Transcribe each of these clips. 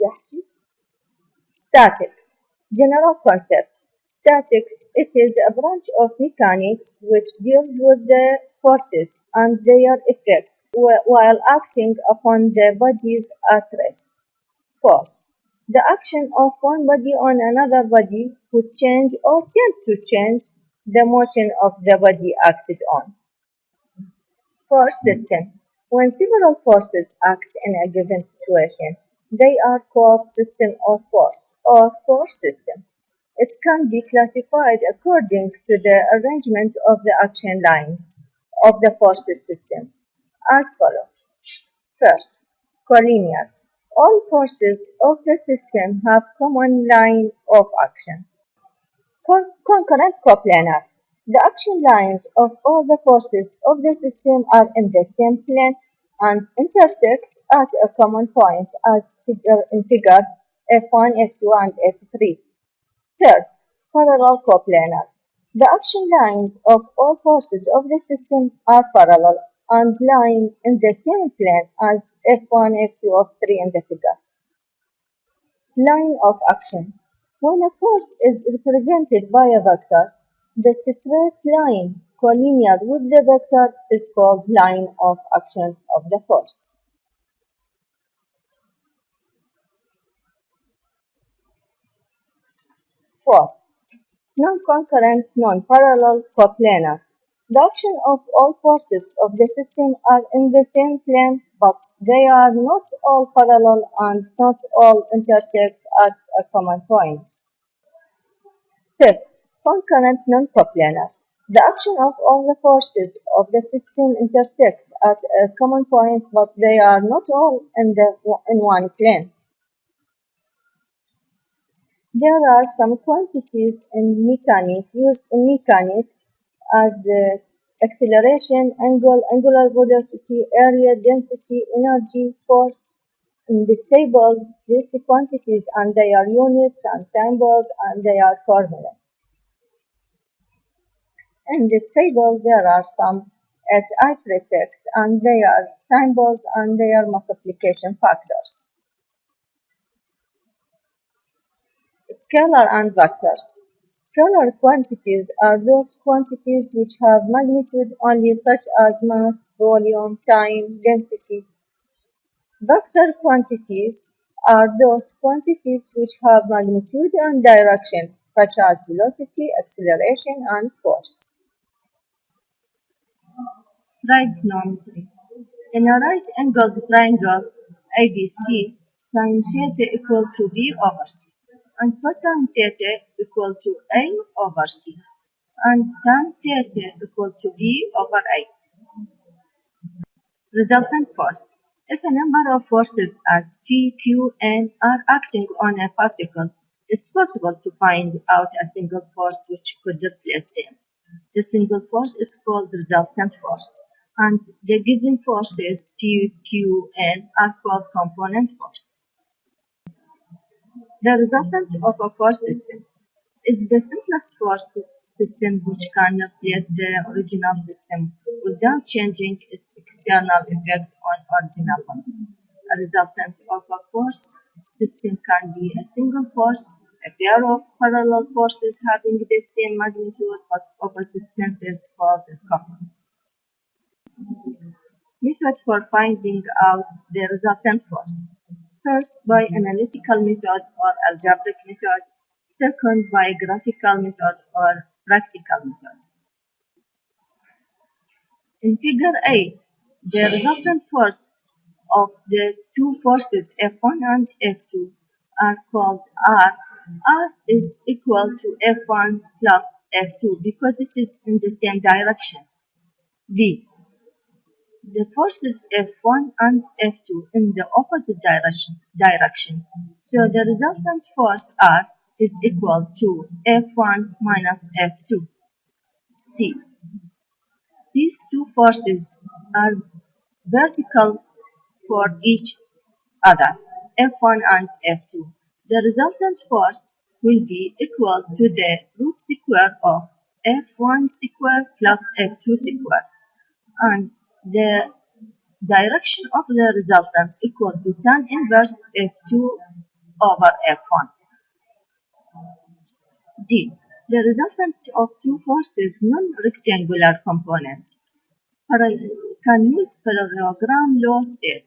يحكي. Static. General concept. Statics, it is a branch of mechanics which deals with the forces and their effects while acting upon the bodies at rest. Force. The action of one body on another body would change or tend to change the motion of the body acted on. Force system. When several forces act in a given situation, they are called system of force or force system. It can be classified according to the arrangement of the action lines of the forces system as follows. First, collinear. All forces of the system have common line of action. Concurrent coplanar. The action lines of all the forces of the system are in the same plane and intersect at a common point as in figure F1, F2, and F3. Third, parallel coplanar. The action lines of all forces of the system are parallel and lying in the same plane as F1, F2, F3 in the figure. Line of action. When a force is represented by a vector, the straight line collinear with the vector is called line of action of the force. Fourth, non-concurrent, non-parallel coplanar. The action of all forces of the system are in the same plane, but they are not all parallel and not all intersect at a common point. Fifth, concurrent non-coplanar. The action of all the forces of the system intersect at a common point, but they are not all in one plane. There are some quantities in mechanics used in mechanics as acceleration, angle, angular velocity, area, density, energy, force. In this table, these quantities and their units and symbols and their formula. In this table, there are some SI prefix and their symbols and their multiplication factors. Scalar and vectors. Scalar quantities are those quantities which have magnitude only, such as mass, volume, time, density. Vector quantities are those quantities which have magnitude and direction, such as velocity, acceleration, and force. Trigonometry. In a right-angled triangle ABC, sin theta equal to B over C, and cosine theta equal to A over C, and tan theta equal to B over A. Resultant force. If a number of forces as P, Q, N are acting on a particle, it's possible to find out a single force which could replace them. The single force is called resultant force, and the given forces P, Q, N are called component force. The resultant of a force system is the simplest force system which can replace the original system without changing its external effect on original one. A resultant of a force system can be a single force, a pair of parallel forces having the same magnitude but opposite senses called a couple. Method for finding out the resultant force. First, by analytical method or algebraic method. Second, by graphical method or practical method. In figure A, the resultant force of the two forces F1 and F2 are called R. R is equal to F1 plus F2 because it is in the same direction. B. The forces F1 and F2 in the opposite direction. So the resultant force R is equal to F1 minus F2. C. These two forces are vertical for each other, F1 and F2. The resultant force will be equal to the root square of F1 square plus F2 square, and the direction of the resultant equal to tan inverse F2 over F1. D. The resultant of two forces non-rectangular component can use parallelogram law state.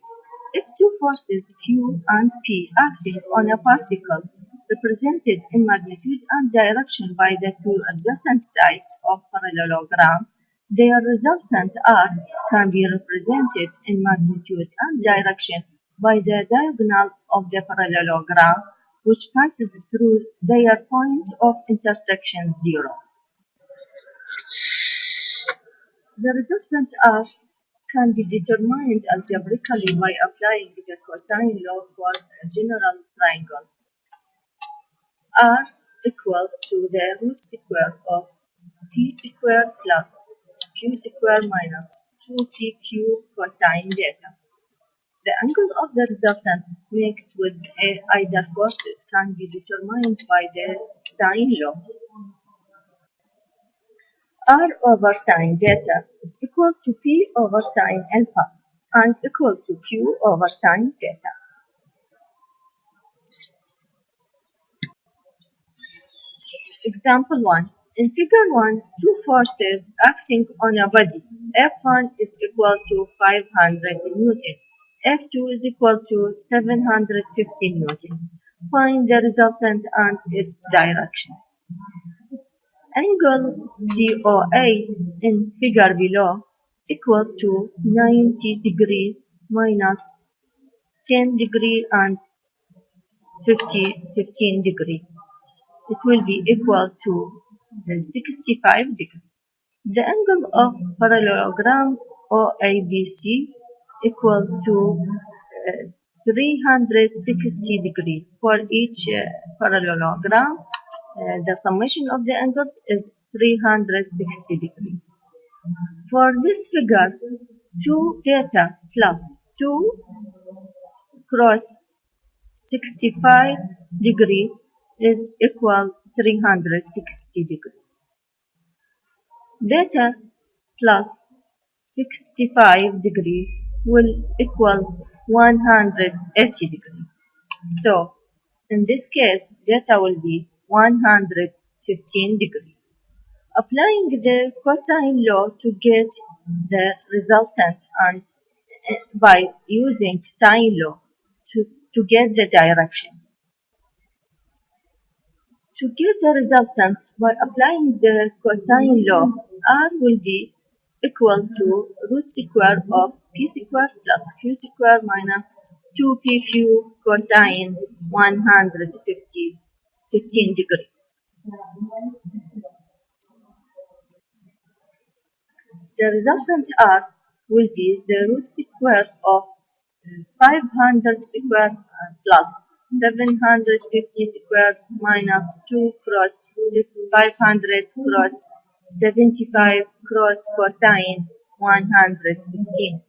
If two forces Q and P acting on a particle represented in magnitude and direction by the two adjacent sides of parallelogram, their resultant R can be represented in magnitude and direction by the diagonal of the parallelogram, which passes through their point of intersection 0. The resultant R can be determined algebraically by applying the cosine law for a general triangle. R equal to the root square of P square plus Q square minus 2PQ cosine beta. The angle of the resultant mixed with either forces can be determined by the sine law. R over sine beta is equal to P over sine alpha and equal to Q over sine theta. Example 1. In figure 1, two forces acting on a body. F1 is equal to 500 Newton. F2 is equal to 750 Newton. Find the resultant and its direction. Angle COA in figure below equal to 90 degree minus 10 degree and 15 degree. It will be equal to 65 degree. The angle of parallelogram OABC equal to 360 degree. For each parallelogram, the summation of the angles is 360 degree. For this figure, 2 beta plus 2 cross 65 degree is equal 360 degree. Beta plus 65 degree will equal 180 degree. So, in this case, beta will be 115 degree. Applying the cosine law to get the resultant and by using sine law to get the direction. To get the resultant by applying the cosine law, R will be equal to root square of P square plus Q square minus 2PQ cosine 15 degree. The resultant R will be the root square of 500 square plus 750 square minus 2 cross 500 cross 75 cross cosine 115.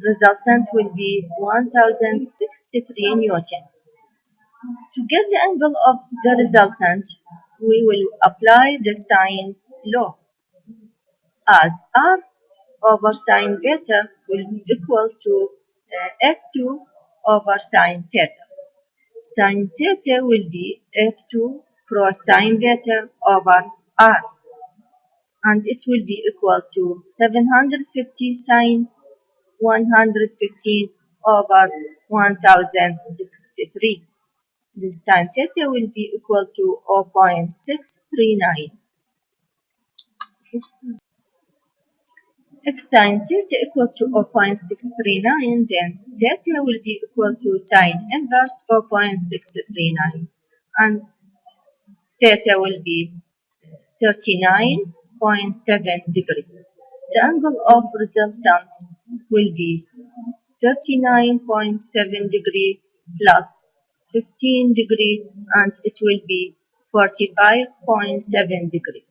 Resultant will be 1063 Newton. To get the angle of the resultant, we will apply the sine law, as R over sine beta will be equal to F2 over sine theta. Sine theta will be F2 cross sine beta over R, and it will be equal to 750 sine 115 over 1063. The sine theta will be equal to 0.639. If sine theta equal to 0.639, then theta will be equal to sine inverse 0.639, and theta will be 39.7 degree. The angle of resultant will be 39.7 degree plus 15 degree, and it will be 45.7 degree.